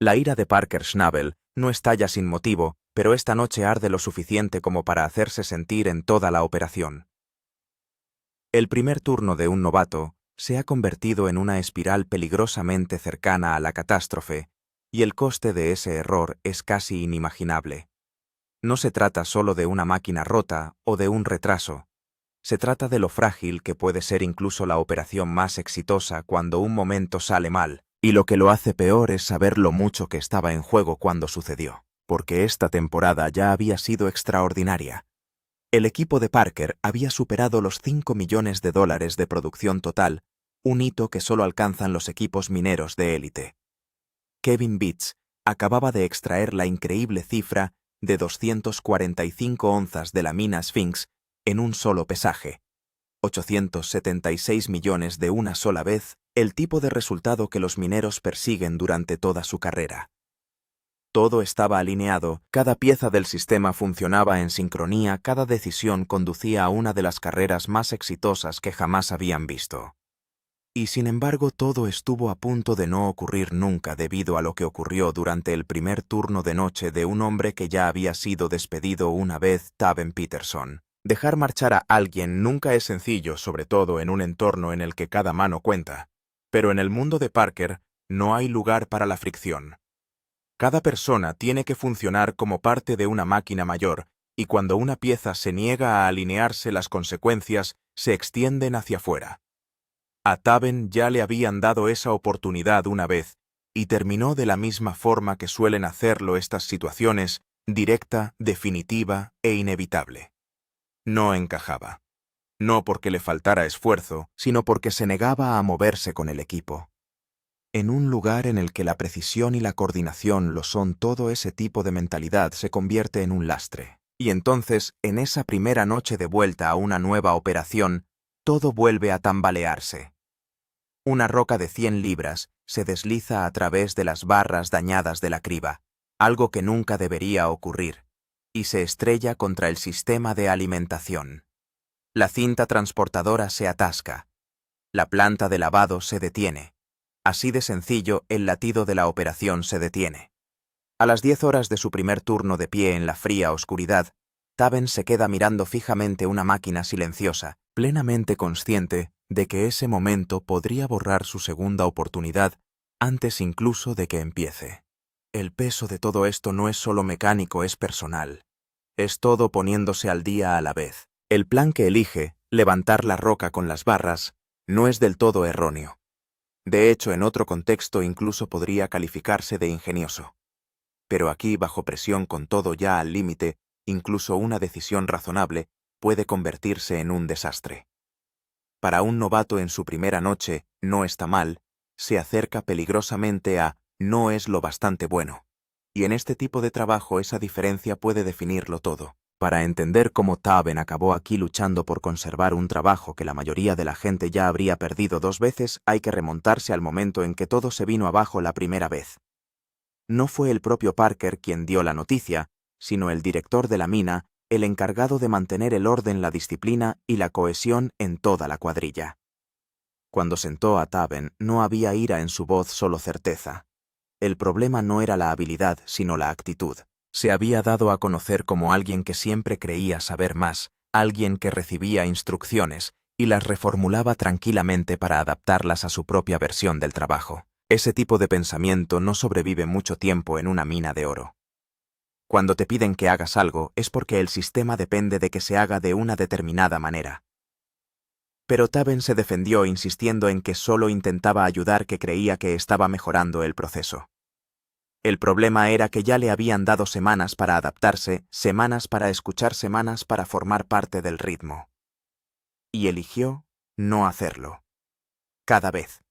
La ira de Parker Schnabel no estalla sin motivo, pero esta noche arde lo suficiente como para hacerse sentir en toda la operación. El primer turno de un novato se ha convertido en una espiral peligrosamente cercana a la catástrofe, y el coste de ese error es casi inimaginable. No se trata solo de una máquina rota o de un retraso. Se trata de lo frágil que puede ser incluso la operación más exitosa cuando un momento sale mal, y lo que lo hace peor es saber lo mucho que estaba en juego cuando sucedió, porque esta temporada ya había sido extraordinaria. El equipo de Parker había superado los $5 millones de producción total, un hito que solo alcanzan los equipos mineros de élite. Kevin Beats acababa de extraer la increíble cifra de 245 onzas de la mina Sphinx en un solo pesaje. 876 millones de una sola vez, el tipo de resultado que los mineros persiguen durante toda su carrera. Todo estaba alineado, cada pieza del sistema funcionaba en sincronía, cada decisión conducía a una de las carreras más exitosas que jamás habían visto. Y sin embargo todo estuvo a punto de no ocurrir nunca debido a lo que ocurrió durante el primer turno de noche de un hombre que ya había sido despedido una vez, Taven Peterson. Dejar marchar a alguien nunca es sencillo, sobre todo en un entorno en el que cada mano cuenta. Pero en el mundo de Parker no hay lugar para la fricción. Cada persona tiene que funcionar como parte de una máquina mayor, y cuando una pieza se niega a alinearse, las consecuencias se extienden hacia afuera. A Taven ya le habían dado esa oportunidad una vez, y terminó de la misma forma que suelen hacerlo estas situaciones, directa, definitiva e inevitable. No encajaba. No porque le faltara esfuerzo, sino porque se negaba a moverse con el equipo. En un lugar en el que la precisión y la coordinación lo son todo, ese tipo de mentalidad se convierte en un lastre. Y entonces, en esa primera noche de vuelta a una nueva operación, todo vuelve a tambalearse. Una roca de 100 libras se desliza a través de las barras dañadas de la criba, algo que nunca debería ocurrir, y se estrella contra el sistema de alimentación. La cinta transportadora se atasca. La planta de lavado se detiene. Así de sencillo, el latido de la operación se detiene. A las 10 horas de su primer turno de pie en la fría oscuridad, Taven se queda mirando fijamente una máquina silenciosa, plenamente consciente de que ese momento podría borrar su segunda oportunidad antes incluso de que empiece. El peso de todo esto no es solo mecánico, es personal. Es todo poniéndose al día a la vez. El plan que elige, levantar la roca con las barras, no es del todo erróneo. De hecho, en otro contexto incluso podría calificarse de ingenioso. Pero aquí, bajo presión, con todo ya al límite, incluso una decisión razonable puede convertirse en un desastre. Para un novato en su primera noche, no está mal, se acerca peligrosamente a no es lo bastante bueno. Y en este tipo de trabajo esa diferencia puede definirlo todo. Para entender cómo Taven acabó aquí luchando por conservar un trabajo que la mayoría de la gente ya habría perdido 2 veces, hay que remontarse al momento en que todo se vino abajo la primera vez. No fue el propio Parker quien dio la noticia, sino el director de la mina, el encargado de mantener el orden, la disciplina y la cohesión en toda la cuadrilla. Cuando sentó a Taven, no había ira en su voz, solo certeza. El problema no era la habilidad, sino la actitud. Se había dado a conocer como alguien que siempre creía saber más, alguien que recibía instrucciones y las reformulaba tranquilamente para adaptarlas a su propia versión del trabajo. Ese tipo de pensamiento no sobrevive mucho tiempo en una mina de oro. Cuando te piden que hagas algo, es porque el sistema depende de que se haga de una determinada manera. Pero Taven se defendió insistiendo en que solo intentaba ayudar, que creía que estaba mejorando el proceso. El problema era que ya le habían dado semanas para adaptarse, semanas para escuchar, semanas para formar parte del ritmo. Y eligió no hacerlo. Cada vez.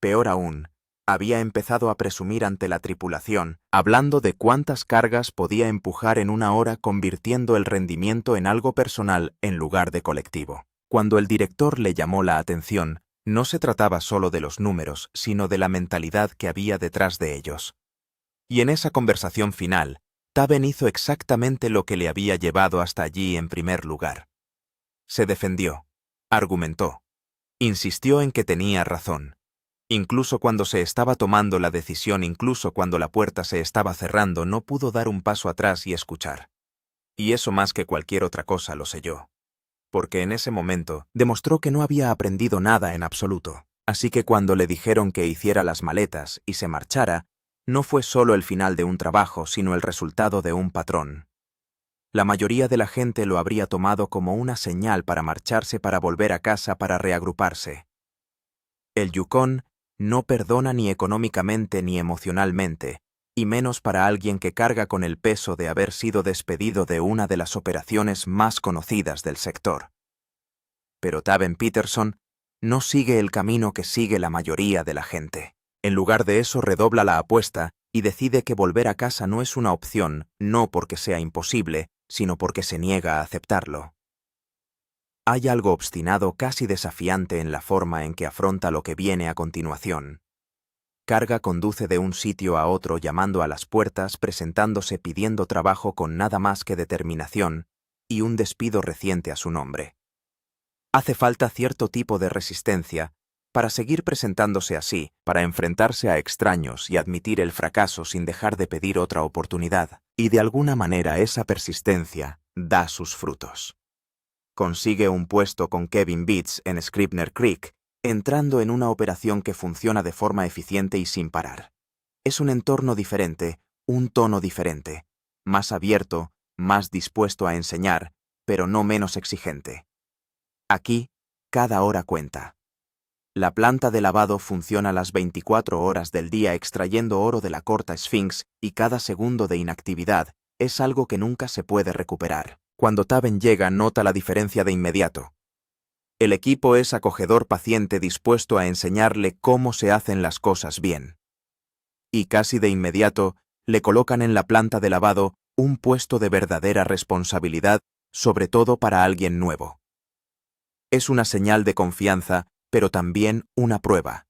Peor aún, había empezado a presumir ante la tripulación, hablando de cuántas cargas podía empujar en una hora, convirtiendo el rendimiento en algo personal en lugar de colectivo. Cuando el director le llamó la atención, no se trataba solo de los números, sino de la mentalidad que había detrás de ellos. Y en esa conversación final, Taven hizo exactamente lo que le había llevado hasta allí en primer lugar. Se defendió, argumentó, insistió en que tenía razón, Incluso cuando se estaba tomando la decisión, incluso cuando la puerta se estaba cerrando, no pudo dar un paso atrás y escuchar. Y eso más que cualquier otra cosa lo selló. Porque en ese momento demostró que no había aprendido nada en absoluto. Así que cuando le dijeron que hiciera las maletas y se marchara, no fue solo el final de un trabajo, sino el resultado de un patrón. La mayoría de la gente lo habría tomado como una señal para marcharse, para volver a casa, para reagruparse. El Yukon no perdona ni económicamente ni emocionalmente, y menos para alguien que carga con el peso de haber sido despedido de una de las operaciones más conocidas del sector. Pero Taven Peterson no sigue el camino que sigue la mayoría de la gente. En lugar de eso, redobla la apuesta y decide que volver a casa no es una opción, no porque sea imposible, sino porque se niega a aceptarlo. Hay algo obstinado, casi desafiante en la forma en que afronta lo que viene a continuación. Carga conduce de un sitio a otro llamando a las puertas, presentándose, pidiendo trabajo con nada más que determinación y un despido reciente a su nombre. Hace falta cierto tipo de resistencia para seguir presentándose así, para enfrentarse a extraños y admitir el fracaso sin dejar de pedir otra oportunidad. Y de alguna manera esa persistencia da sus frutos. Consigue un puesto con Kevin Beats en Scribner Creek, entrando en una operación que funciona de forma eficiente y sin parar. Es un entorno diferente, un tono diferente, más abierto, más dispuesto a enseñar, pero no menos exigente. Aquí, cada hora cuenta. La planta de lavado funciona las 24 horas del día extrayendo oro de la corta Sphinx y cada segundo de inactividad es algo que nunca se puede recuperar. Cuando Taven llega, nota la diferencia de inmediato. El equipo es acogedor, paciente, dispuesto a enseñarle cómo se hacen las cosas bien. Y casi de inmediato, le colocan en la planta de lavado un puesto de verdadera responsabilidad, sobre todo para alguien nuevo. Es una señal de confianza, pero también una prueba.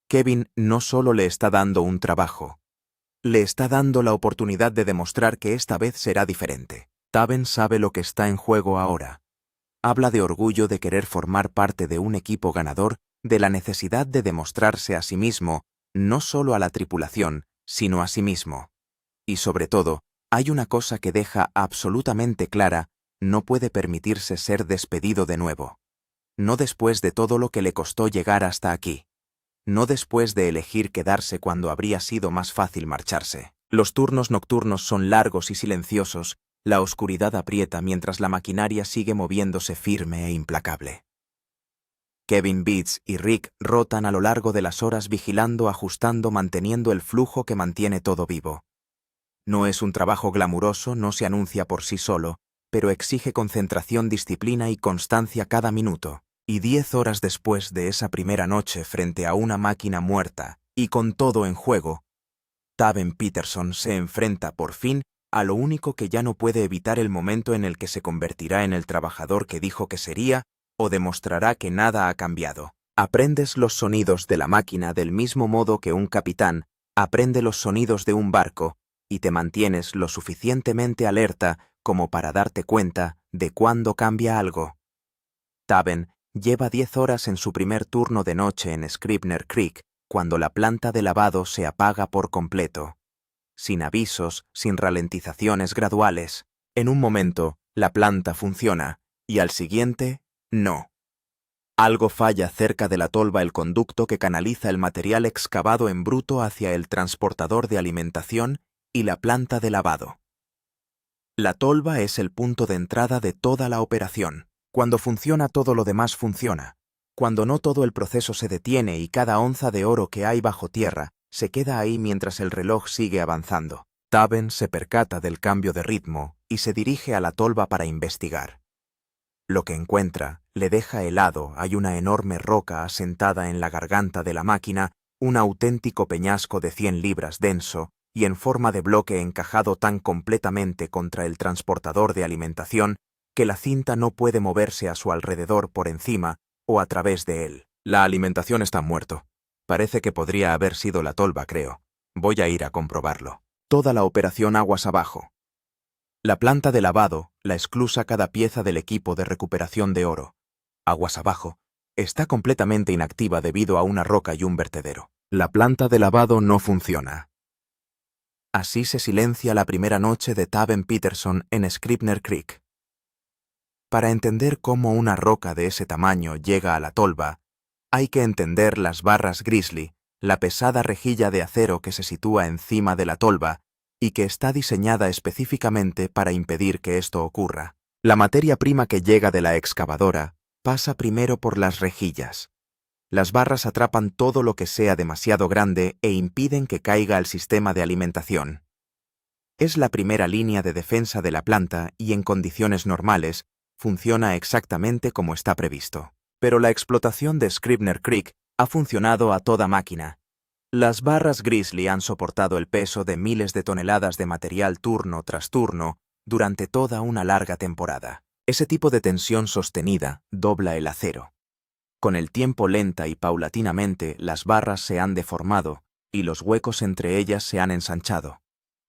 Kevin no solo le está dando un trabajo, le está dando la oportunidad de demostrar que esta vez será diferente. Taven sabe lo que está en juego ahora. Habla de orgullo, de querer formar parte de un equipo ganador, de la necesidad de demostrarse a sí mismo, no solo a la tripulación, sino a sí mismo. Y sobre todo, hay una cosa que deja absolutamente clara: no puede permitirse ser despedido de nuevo. No después de todo lo que le costó llegar hasta aquí. No después de elegir quedarse cuando habría sido más fácil marcharse. Los turnos nocturnos son largos y silenciosos, la oscuridad aprieta mientras la maquinaria sigue moviéndose firme e implacable. Kevin Beats y Rick rotan a lo largo de las horas vigilando, ajustando, manteniendo el flujo que mantiene todo vivo. No es un trabajo glamuroso, no se anuncia por sí solo, pero exige concentración, disciplina y constancia cada minuto. Y 10 horas después de esa primera noche frente a una máquina muerta y con todo en juego, Taven Peterson se enfrenta por fin a lo único que ya no puede evitar: el momento en el que se convertirá en el trabajador que dijo que sería, o demostrará que nada ha cambiado. Aprendes los sonidos de la máquina del mismo modo que un capitán aprende los sonidos de un barco, y te mantienes lo suficientemente alerta como para darte cuenta de cuándo cambia algo. Taven lleva 10 horas en su primer turno de noche en Scribner Creek, cuando la planta de lavado se apaga por completo. Sin avisos, sin ralentizaciones graduales. En un momento, la planta funciona, y al siguiente, no. Algo falla cerca de la tolva, el conducto que canaliza el material excavado en bruto hacia el transportador de alimentación y la planta de lavado. La tolva es el punto de entrada de toda la operación. Cuando funciona, todo lo demás funciona. Cuando no, todo el proceso se detiene y cada onza de oro que hay bajo tierra se queda ahí mientras el reloj sigue avanzando. Taven se percata del cambio de ritmo y se dirige a la tolva para investigar. Lo que encuentra le deja helado. Hay una enorme roca asentada en la garganta de la máquina, un auténtico peñasco de 100 libras denso y en forma de bloque encajado tan completamente contra el transportador de alimentación que la cinta no puede moverse a su alrededor, por encima o a través de él. La alimentación está muerto. Parece que podría haber sido la tolva, creo. Voy a ir a comprobarlo. Toda la operación aguas abajo. La planta de lavado la esclusa cada pieza del equipo de recuperación de oro. Aguas abajo. está completamente inactiva debido a una roca y un vertedero. La planta de lavado no funciona. Así se silencia la primera noche de Taven Peterson en Scribner Creek. Para entender cómo una roca de ese tamaño llega a la tolva, hay que entender las barras Grizzly, la pesada rejilla de acero que se sitúa encima de la tolva y que está diseñada específicamente para impedir que esto ocurra. La materia prima que llega de la excavadora pasa primero por las rejillas. Las barras atrapan todo lo que sea demasiado grande e impiden que caiga al sistema de alimentación. Es la primera línea de defensa de la planta y en condiciones normales funciona exactamente como está previsto. Pero la explotación de Scribner Creek ha funcionado a toda máquina. Las barras Grizzly han soportado el peso de miles de toneladas de material turno tras turno durante toda una larga temporada. Ese tipo de tensión sostenida dobla el acero. Con el tiempo lenta y paulatinamente las barras se han deformado y los huecos entre ellas se han ensanchado.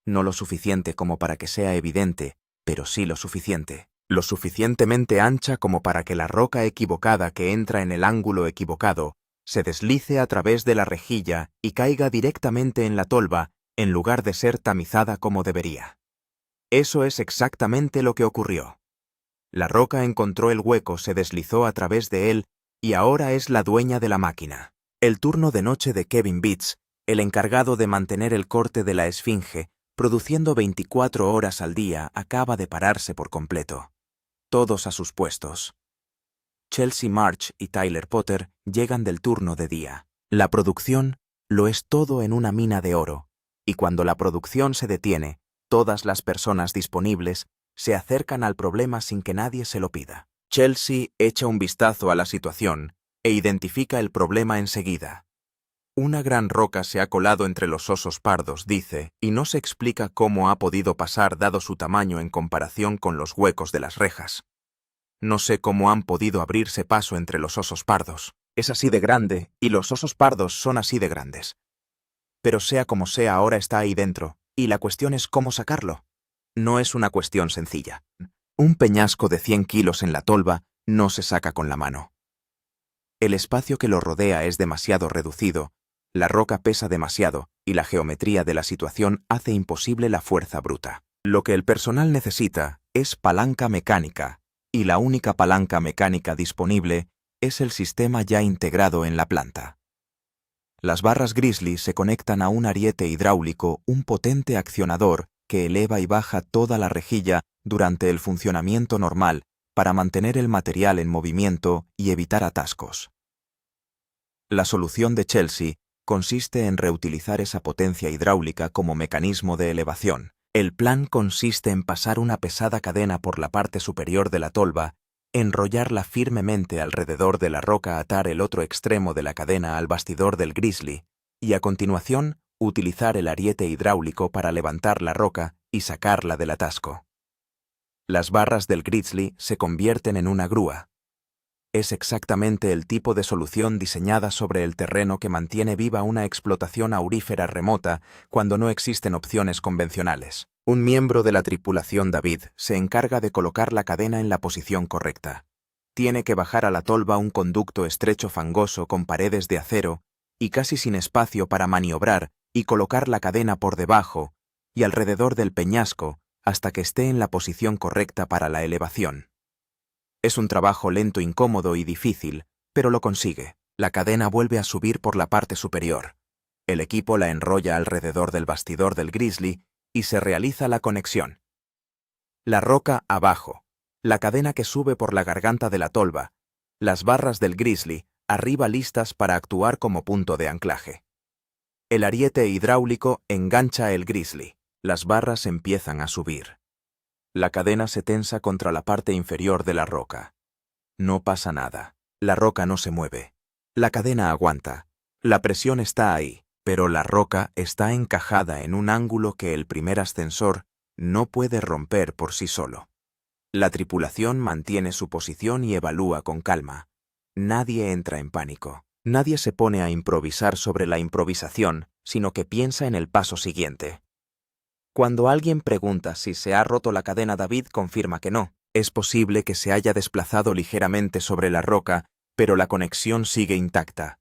No lo suficiente como para que sea evidente, pero sí lo suficiente. Lo suficientemente ancha como para que la roca equivocada que entra en el ángulo equivocado se deslice a través de la rejilla y caiga directamente en la tolva en lugar de ser tamizada como debería. Eso es exactamente lo que ocurrió. La roca encontró el hueco, se deslizó a través de él y ahora es la dueña de la máquina. El turno de noche de Kevin Beats, el encargado de mantener el corte de la esfinge, produciendo 24 horas al día, acaba de pararse por completo. Todos a sus puestos. Chelsea March y Tyler Potter llegan del turno de día. La producción lo es todo en una mina de oro, y cuando la producción se detiene, todas las personas disponibles se acercan al problema sin que nadie se lo pida. Chelsea echa un vistazo a la situación e identifica el problema enseguida. Una gran roca se ha colado entre los osos pardos, dice, y no se explica cómo ha podido pasar dado su tamaño en comparación con los huecos de las rejas. No sé cómo han podido abrirse paso entre los osos pardos. Es así de grande, y los osos pardos son así de grandes. Pero sea como sea, ahora está ahí dentro, y la cuestión es cómo sacarlo. No es una cuestión sencilla. Un peñasco de 100 kilos en la tolva no se saca con la mano. El espacio que lo rodea es demasiado reducido, la roca pesa demasiado, y la geometría de la situación hace imposible la fuerza bruta. Lo que el personal necesita es palanca mecánica, y la única palanca mecánica disponible es el sistema ya integrado en la planta. Las barras Grizzly se conectan a un ariete hidráulico, un potente accionador que eleva y baja toda la rejilla durante el funcionamiento normal para mantener el material en movimiento y evitar atascos. La solución de Chelsea consiste en reutilizar esa potencia hidráulica como mecanismo de elevación. El plan consiste en pasar una pesada cadena por la parte superior de la tolva, enrollarla firmemente alrededor de la roca, atar el otro extremo de la cadena al bastidor del Grizzly y a continuación utilizar el ariete hidráulico para levantar la roca y sacarla del atasco. Las barras del Grizzly se convierten en una grúa. Es exactamente el tipo de solución diseñada sobre el terreno que mantiene viva una explotación aurífera remota cuando no existen opciones convencionales. Un miembro de la tripulación, David, se encarga de colocar la cadena en la posición correcta. Tiene que bajar a la tolva un conducto estrecho fangoso con paredes de acero y casi sin espacio para maniobrar y colocar la cadena por debajo y alrededor del peñasco hasta que esté en la posición correcta para la elevación. Es un trabajo lento, incómodo y difícil, pero lo consigue. La cadena vuelve a subir por la parte superior. El equipo la enrolla alrededor del bastidor del Grizzly y se realiza la conexión. La roca abajo, la cadena que sube por la garganta de la tolva, las barras del Grizzly arriba listas para actuar como punto de anclaje. El ariete hidráulico engancha el Grizzly. Las barras empiezan a subir. La cadena se tensa contra la parte inferior de la roca. No pasa nada. La roca no se mueve. La cadena aguanta. La presión está ahí, pero la roca está encajada en un ángulo que el primer ascensor no puede romper por sí solo. La tripulación mantiene su posición y evalúa con calma. Nadie entra en pánico. Nadie se pone a improvisar sobre la improvisación, sino que piensa en el paso siguiente. Cuando alguien pregunta si se ha roto la cadena, David confirma que no. Es posible que se haya desplazado ligeramente sobre la roca pero la conexión sigue intacta.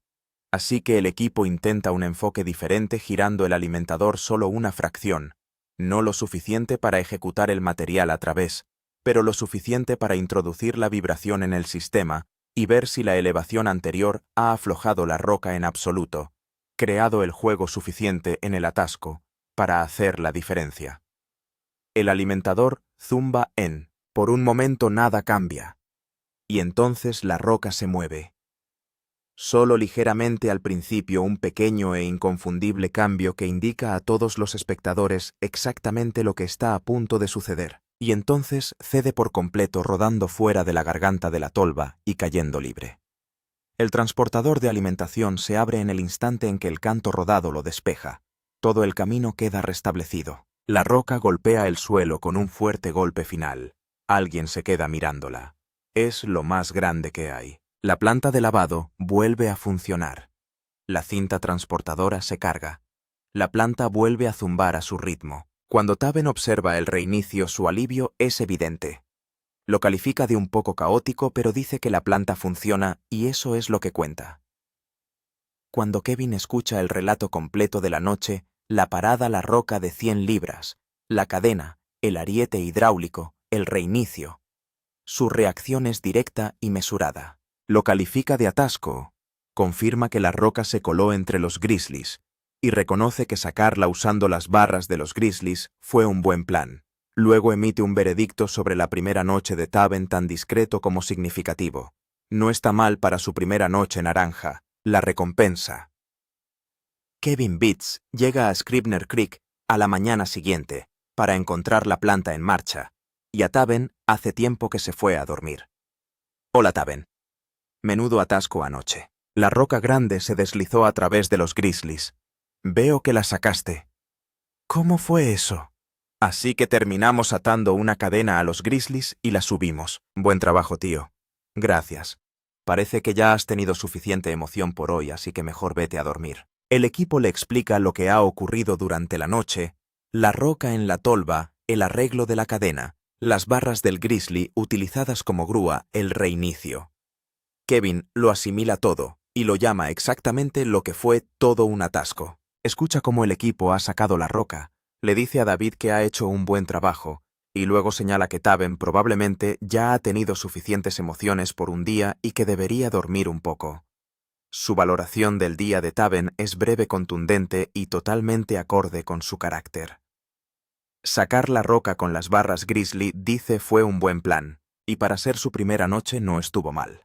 Así que el equipo intenta un enfoque diferente girando el alimentador solo una fracción, no lo suficiente para ejecutar el material a través, pero lo suficiente para introducir la vibración en el sistema y ver si la elevación anterior ha aflojado la roca en absoluto, creado el juego suficiente en el atasco para hacer la diferencia. El alimentador zumba en, por un momento nada cambia, y entonces la roca se mueve. Solo ligeramente al principio un pequeño e inconfundible cambio que indica a todos los espectadores exactamente lo que está a punto de suceder, y entonces cede por completo rodando fuera de la garganta de la tolva y cayendo libre. El transportador de alimentación se abre en el instante en que el canto rodado lo despeja. Todo el camino queda restablecido. La roca golpea el suelo con un fuerte golpe final. Alguien se queda mirándola. Es lo más grande que hay. La planta de lavado vuelve a funcionar. La cinta transportadora se carga. La planta vuelve a zumbar a su ritmo. Cuando Taven observa el reinicio, su alivio es evidente. Lo califica de un poco caótico, pero dice que la planta funciona y eso es lo que cuenta. Cuando Kevin escucha el relato completo de la noche, la parada, la roca de 100 libras, la cadena, el ariete hidráulico, el reinicio, su reacción es directa y mesurada. Lo califica de atasco, confirma que la roca se coló entre los Grizzlies y reconoce que sacarla usando las barras de los Grizzlies fue un buen plan. Luego emite un veredicto sobre la primera noche de Taven tan discreto como significativo. No está mal para su primera noche naranja, la recompensa. Kevin Beats llega a Scribner Creek a la mañana siguiente para encontrar la planta en marcha, y a Taven hace tiempo que se fue a dormir. Hola Taven. Menudo atasco anoche. La roca grande se deslizó a través de los Grizzlies. Veo que la sacaste. ¿Cómo fue eso? Así que terminamos atando una cadena a los Grizzlies y la subimos. Buen trabajo, tío. Gracias. Parece que ya has tenido suficiente emoción por hoy, así que mejor vete a dormir. El equipo le explica lo que ha ocurrido durante la noche, la roca en la tolva, el arreglo de la cadena, las barras del Grizzly utilizadas como grúa, el reinicio. Kevin lo asimila todo y lo llama exactamente lo que fue todo un atasco. Escucha cómo el equipo ha sacado la roca, le dice a David que ha hecho un buen trabajo, y luego señala que Taven probablemente ya ha tenido suficientes emociones por un día y que debería dormir un poco. Su valoración del día de Taven es breve, contundente y totalmente acorde con su carácter. Sacar la roca con las barras Grizzly, dice, fue un buen plan, y para ser su primera noche no estuvo mal.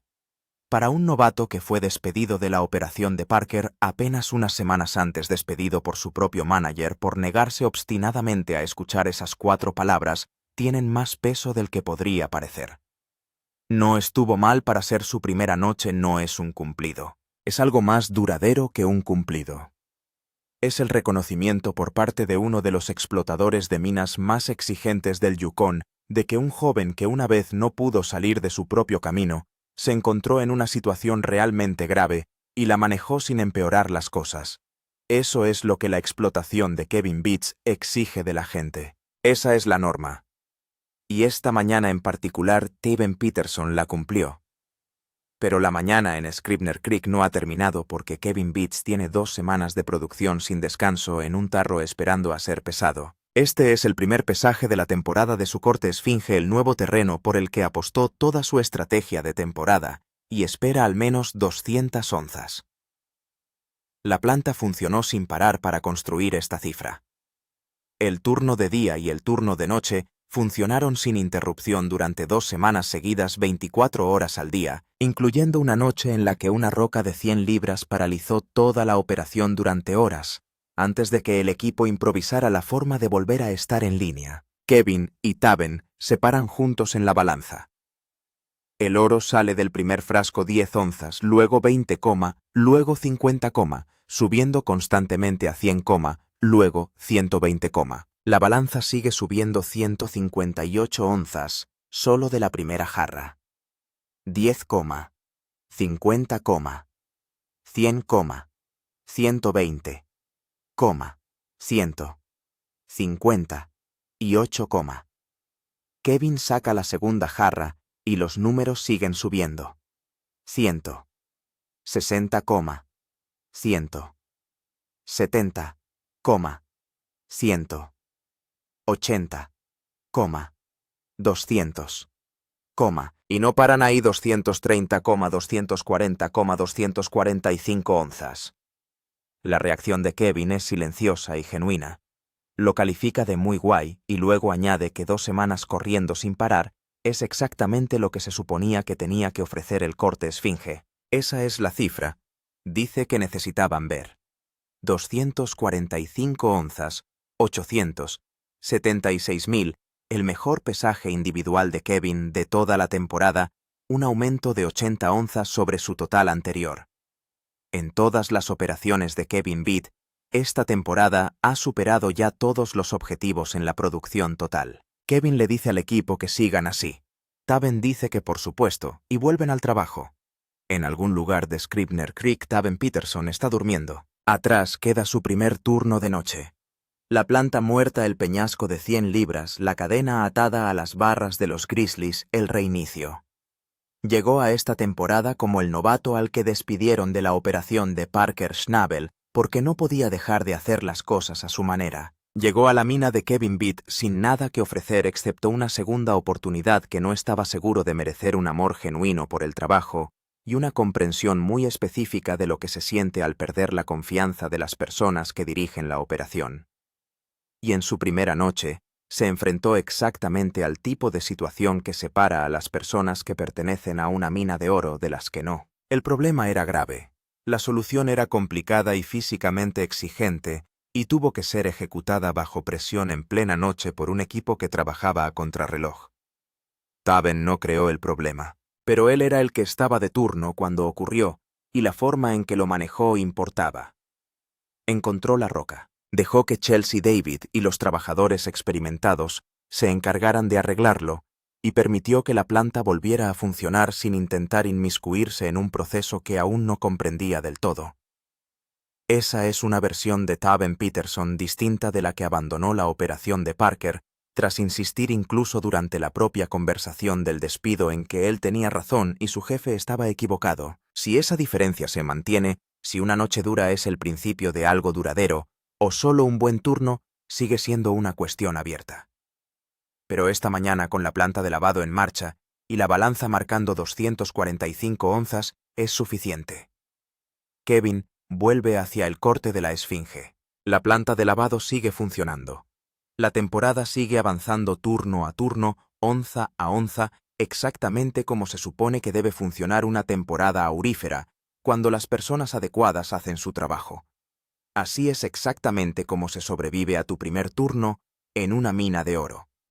Para un novato que fue despedido de la operación de Parker apenas unas semanas antes, despedido por su propio manager por negarse obstinadamente a escuchar esas 4 palabras, tienen más peso del que podría parecer. No estuvo mal para ser su primera noche, no es un cumplido. Es algo más duradero que un cumplido. Es el reconocimiento por parte de uno de los explotadores de minas más exigentes del Yukon de que un joven que una vez no pudo salir de su propio camino se encontró en una situación realmente grave y la manejó sin empeorar las cosas. Eso es lo que la explotación de Kevin Beats exige de la gente. Esa es la norma. Y esta mañana en particular, Taven Peterson la cumplió. Pero la mañana en Scribner Creek no ha terminado porque Kevin Beats tiene 2 semanas de producción sin descanso en un tarro esperando a ser pesado. Este es el primer pesaje de la temporada de su corte Esfinge, el nuevo terreno por el que apostó toda su estrategia de temporada, y espera al menos 200 onzas. La planta funcionó sin parar para construir esta cifra. El turno de día y el turno de noche funcionaron sin interrupción durante 2 semanas seguidas, 24 horas al día, incluyendo una noche en la que una roca de 100 libras paralizó toda la operación durante horas, antes de que el equipo improvisara la forma de volver a estar en línea. Kevin y Taven se paran juntos en la balanza. El oro sale del primer frasco 10 onzas, luego 20, luego 50, subiendo constantemente a 100, luego 120, La balanza sigue subiendo 158 onzas, solo de la primera jarra. 10, 50, 100, 120, 150 y 8, Kevin saca la segunda jarra y los números siguen subiendo. 160, 170, 180, 200, y no paran ahí 230, 240, 245 onzas. La reacción de Kevin es silenciosa y genuina. Lo califica de muy guay y luego añade que 2 semanas corriendo sin parar es exactamente lo que se suponía que tenía que ofrecer el corte esfinge. Esa es la cifra. Dice que necesitaban ver 245 onzas, 876.000, el mejor pesaje individual de Kevin de toda la temporada, un aumento de 80 onzas sobre su total anterior. En todas las operaciones de Kevin Beat, esta temporada ha superado ya todos los objetivos en la producción total. Kevin le dice al equipo que sigan así. Taven dice que por supuesto, y vuelven al trabajo. En algún lugar de Scribner Creek, Taven Peterson está durmiendo. Atrás queda su primer turno de noche. La planta muerta, el peñasco de 100 libras, la cadena atada a las barras de los Grizzlies, el reinicio. Llegó a esta temporada como el novato al que despidieron de la operación de Parker Schnabel porque no podía dejar de hacer las cosas a su manera. Llegó a la mina de Kevin Beat sin nada que ofrecer excepto una segunda oportunidad que no estaba seguro de merecer un amor genuino por el trabajo y una comprensión muy específica de lo que se siente al perder la confianza de las personas que dirigen la operación. Y en su primera noche, se enfrentó exactamente al tipo de situación que separa a las personas que pertenecen a una mina de oro de las que no. El problema era grave, la solución era complicada y físicamente exigente, y tuvo que ser ejecutada bajo presión en plena noche por un equipo que trabajaba a contrarreloj. Taven no creó el problema, pero él era el que estaba de turno cuando ocurrió, y la forma en que lo manejó importaba. Encontró la roca. Dejó que Chelsea David y los trabajadores experimentados se encargaran de arreglarlo y permitió que la planta volviera a funcionar sin intentar inmiscuirse en un proceso que aún no comprendía del todo. Esa es una versión de Taven Peterson distinta de la que abandonó la operación de Parker tras insistir incluso durante la propia conversación del despido en que él tenía razón y su jefe estaba equivocado. Si esa diferencia se mantiene, si una noche dura es el principio de algo duradero, o solo un buen turno, sigue siendo una cuestión abierta. Pero esta mañana, con la planta de lavado en marcha y la balanza marcando 245 onzas, es suficiente. Kevin vuelve hacia el corte de la esfinge. La planta de lavado sigue funcionando. La temporada sigue avanzando turno a turno, onza a onza, exactamente como se supone que debe funcionar una temporada aurífera, cuando las personas adecuadas hacen su trabajo. Así es exactamente como se sobrevive a tu primer turno en una mina de oro.